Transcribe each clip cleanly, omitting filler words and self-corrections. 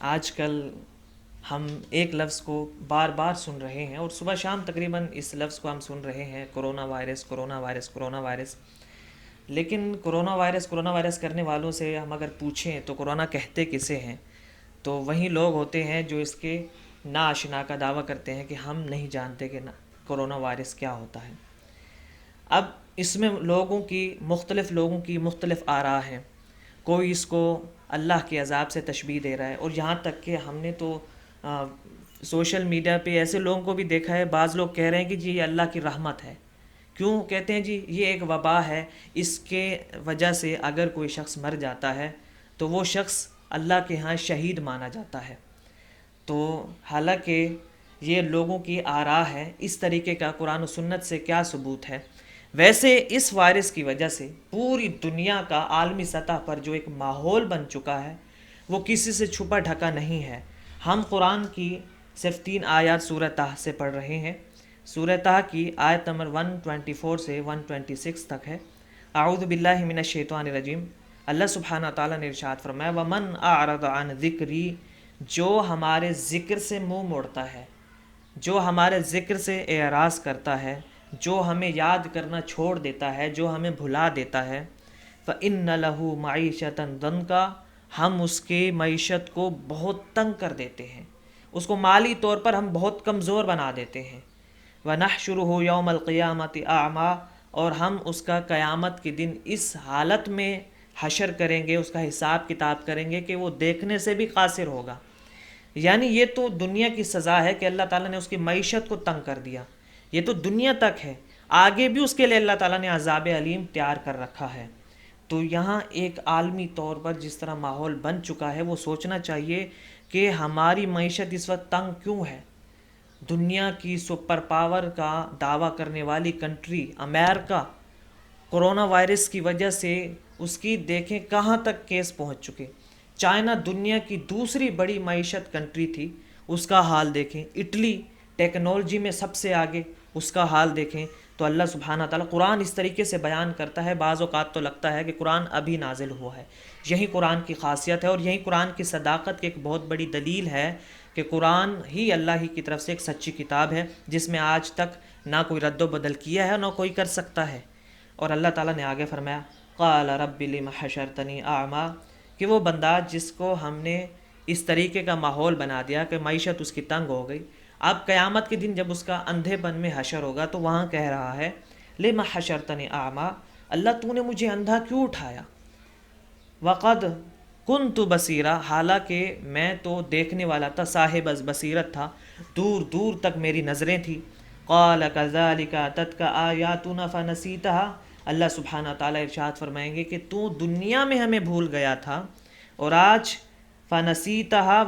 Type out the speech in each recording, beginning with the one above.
آج کل ہم ایک لفظ کو بار بار سن رہے ہیں اور صبح شام تقریباً اس لفظ کو ہم سن رہے ہیں، corona virus corona virus corona virus. لیکن کرونا وائرس کرنے والوں سے ہم اگر پوچھیں تو کرونا کہتے کسے ہیں، تو وہی لوگ ہوتے ہیں جو اس کے ناآشنا کا دعویٰ کرتے ہیں کہ ہم نہیں جانتے کہ کرونا وائرس کیا ہوتا ہے۔ اب اس میں مختلف لوگوں کی مختلف آراء ہیں۔ کوئی اس کو اللہ کے عذاب سے تشبیہ دے رہا ہے، اور یہاں تک کہ ہم نے تو سوشل میڈیا پہ ایسے لوگوں کو بھی دیکھا ہے، بعض لوگ کہہ رہے ہیں کہ جی یہ اللہ کی رحمت ہے۔ کیوں کہتے ہیں؟ جی یہ ایک وبا ہے، اس کے وجہ سے اگر کوئی شخص مر جاتا ہے تو وہ شخص اللہ کے ہاں شہید مانا جاتا ہے۔ تو حالانکہ یہ لوگوں کی آراء ہے، اس طریقے کا قرآن و سنت سے کیا ثبوت ہے؟ ویسے اس وائرس کی وجہ سے پوری دنیا کا عالمی سطح پر جو ایک ماحول بن چکا ہے وہ کسی سے چھپا ڈھکا نہیں ہے۔ ہم قرآن کی صرف 3 آیات سورہ طہ سے پڑھ رہے ہیں۔ سورہ طہ کی آیت نمبر 124 سے 126 تک ہے۔ اعوذ باللہ من الشیطان الرجیم۔ اللہ سبحانہ تعالیٰ نے ارشاد فرمایا وَمَنْ أَعْرَضَ عَنْ ذِكْرِي، جو ہمارے ذکر سے منہ موڑتا ہے، جو ہمارے ذکر سے اعراض کرتا ہے، جو ہمیں یاد کرنا چھوڑ دیتا ہے، جو ہمیں بھلا دیتا ہے، فَإِنَّ لَهُ مَعِيشَةً ضَنْكَ، ہم اس کے معیشت کو بہت تنگ کر دیتے ہیں، اس کو مالی طور پر ہم بہت کمزور بنا دیتے ہیں۔ وَنَحْشُرُهُ يَوْمَ الْقِيَامَةِ أَعْمَى، اور ہم اس کا قیامت کے دن اس حالت میں حشر کریں گے، اس کا حساب کتاب کریں گے کہ وہ دیکھنے سے بھی قاصر ہوگا۔ یعنی یہ تو دنیا کی سزا ہے کہ اللہ تعالیٰ نے اس کی معیشت کو تنگ کر دیا، یہ تو دنیا تک ہے، آگے بھی اس کے لیے اللہ تعالیٰ نے عذاب علیم تیار کر رکھا ہے۔ تو یہاں ایک عالمی طور پر جس طرح ماحول بن چکا ہے وہ سوچنا چاہیے کہ ہماری معیشت اس وقت تنگ کیوں ہے۔ دنیا کی سپر پاور کا دعویٰ کرنے والی کنٹری امریکہ، کرونا وائرس کی وجہ سے اس کی دیکھیں کہاں تک کیس پہنچ چکے۔ چائنا دنیا کی دوسری بڑی معیشت کنٹری تھی، اس کا حال دیکھیں۔ اٹلی ٹیکنالوجی میں سب سے آگے، اس کا حال دیکھیں۔ تو اللہ سبحانہ تعالیٰ قرآن اس طریقے سے بیان کرتا ہے، بعض اوقات تو لگتا ہے کہ قرآن ابھی نازل ہوا ہے۔ یہی قرآن کی خاصیت ہے، اور یہی قرآن کی صداقت کی ایک بہت بڑی دلیل ہے کہ قرآن ہی اللہ ہی کی طرف سے ایک سچی کتاب ہے جس میں آج تک نہ کوئی رد و بدل کیا ہے نہ کوئی کر سکتا ہے۔ اور اللہ تعالیٰ نے آگے فرمایا قال رب لم حشرتنی اعمیٰ، کہ وہ بندہ جس کو ہم نے اس طریقے کا ماحول بنا دیا کہ معیشت اس کی تنگ ہو گئی، اب قیامت کے دن جب اس کا اندھے پن میں حشر ہوگا تو وہاں کہہ رہا ہے لم حشرتنی اعمیٰ، اللہ تو نے مجھے اندھا کیوں اٹھایا، وقد کنت بصیرا، حالانکہ میں تو دیکھنے والا تھا، صاحب بصیرت تھا، دور دور تک میری نظریں تھیں۔ قال کذالک اتتک آیاتنا فنسیتها، اللہ سبحانہ تعالیٰ ارشاد فرمائیں گے کہ تو دنیا میں ہمیں بھول گیا تھا اور آج فنسیتها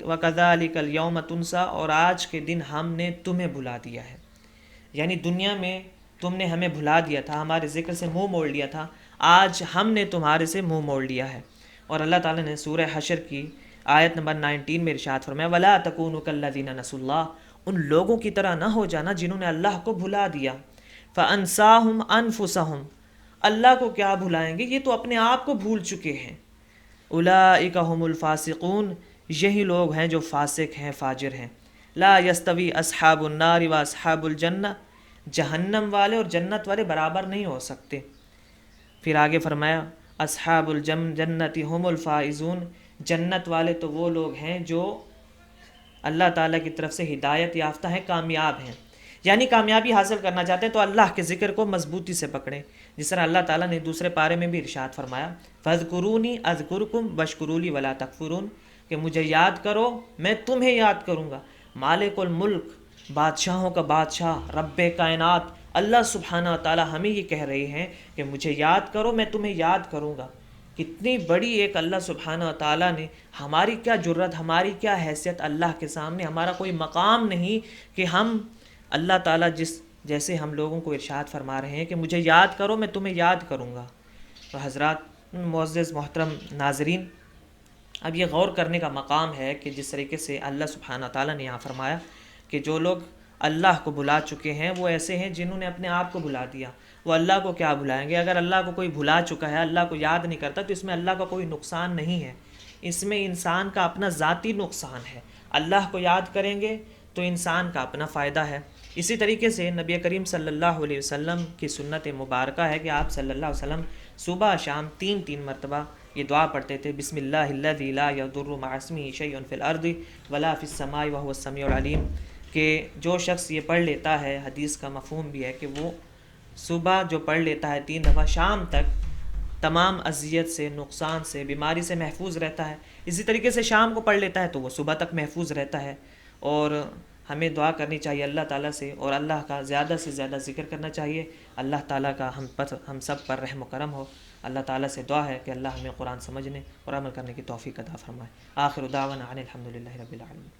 وکذالک اليوم تنسیٰ، اور آج کے دن ہم نے تمہیں بھلا دیا ہے۔ یعنی دنیا میں تم نے ہمیں بھلا دیا تھا، ہمارے ذکر سے منہ موڑ لیا تھا، آج ہم نے تمہارے سے منہ موڑ لیا ہے۔ اور اللہ تعالیٰ نے سورہ حشر کی آیت نمبر 19 میں ارشاد فرمایا وَلَا تَكُونُوا كَالَّذِينَ نَسُوا اللَّهَ، ان لوگوں کی طرح نہ ہو جانا جنہوں نے اللہ کو بھلا دیا۔ فَأَنسَاهُمْ أَنفُسَهُمْ، اللہ کو کیا بھلائیں گے، یہ تو اپنے آپ کو بھول چکے ہیں۔ أُولَئِكَ هُمُ الْفَاسِقُونَ، یہی لوگ ہیں جو فاسق ہیں، فاجر ہیں۔ لَا يَسْتَوِي أَصْحَابُ النَّارِ وَأَصْحَابُ الْجَنَّةِ، جہنم والے اور جنت والے برابر نہیں ہو سکتے۔ پھر آگے فرمایا اصحاب الجنت هم الفائزون، جنت والے تو وہ لوگ ہیں جو اللہ تعالیٰ کی طرف سے ہدایت یافتہ ہیں، کامیاب ہیں۔ یعنی کامیابی حاصل کرنا چاہتے ہیں تو اللہ کے ذکر کو مضبوطی سے پکڑیں، جس طرح اللہ تعالیٰ نے دوسرے پارے میں بھی ارشاد فرمایا فاذکرونی اذکرکم واشکروا لی ولا تکفرون، کہ مجھے یاد کرو میں تمہیں یاد کروں گا۔ مالک الملک، بادشاہوں کا بادشاہ، رب کائنات اللہ سبحانہ تعالیٰ ہمیں یہ کہہ رہے ہیں کہ مجھے یاد کرو میں تمہیں یاد کروں گا۔ کتنی بڑی ایک اللہ سبحانہ و تعالیٰ نے، ہماری کیا جرت، ہماری کیا حیثیت اللہ کے سامنے، ہمارا کوئی مقام نہیں کہ ہم اللہ تعالیٰ جیسے ہم لوگوں کو ارشاد فرما رہے ہیں کہ مجھے یاد کرو میں تمہیں یاد کروں گا۔ تو حضرات معزز محترم ناظرین، اب یہ غور کرنے کا مقام ہے کہ جس طریقے سے اللہ سبحانہ تعالیٰ نے یہاں فرمایا کہ جو لوگ اللہ کو بھلا چکے ہیں وہ ایسے ہیں جنہوں نے اپنے آپ کو بھلا دیا، وہ اللہ کو کیا بھلائیں گے؟ اگر اللہ کو کوئی بھلا چکا ہے، اللہ کو یاد نہیں کرتا، تو اس میں اللہ کا کوئی نقصان نہیں ہے، اس میں انسان کا اپنا ذاتی نقصان ہے۔ اللہ کو یاد کریں گے تو انسان کا اپنا فائدہ ہے۔ اسی طریقے سے نبی کریم صلی اللہ علیہ وسلم کی سنت مبارکہ ہے کہ آپ صلی اللہ علیہ وسلم صبح شام تین مرتبہ یہ دعا پڑھتے تھے، بسم اللہ الذی لا یضر مع اسمہ شیء فی الارض ولا فی السماء وهو السمیع العلیم، کہ جو شخص یہ پڑھ لیتا ہے، حدیث کا مفہوم بھی ہے کہ وہ صبح جو پڑھ لیتا ہے 3 دفعہ، شام تک تمام اذیت سے، نقصان سے، بیماری سے محفوظ رہتا ہے۔ اسی طریقے سے شام کو پڑھ لیتا ہے تو وہ صبح تک محفوظ رہتا ہے۔ اور ہمیں دعا کرنی چاہیے اللہ تعالیٰ سے، اور اللہ کا زیادہ سے زیادہ ذکر کرنا چاہیے۔ اللہ تعالیٰ کا ہم سب پر رحم و کرم ہو۔ اللہ تعالیٰ سے دعا ہے کہ اللہ ہمیں قرآن سمجھنے اور عمل کرنے کی توفیق عطا فرمائے۔ آخر دعوانا ان الحمدللہ رب العالمین۔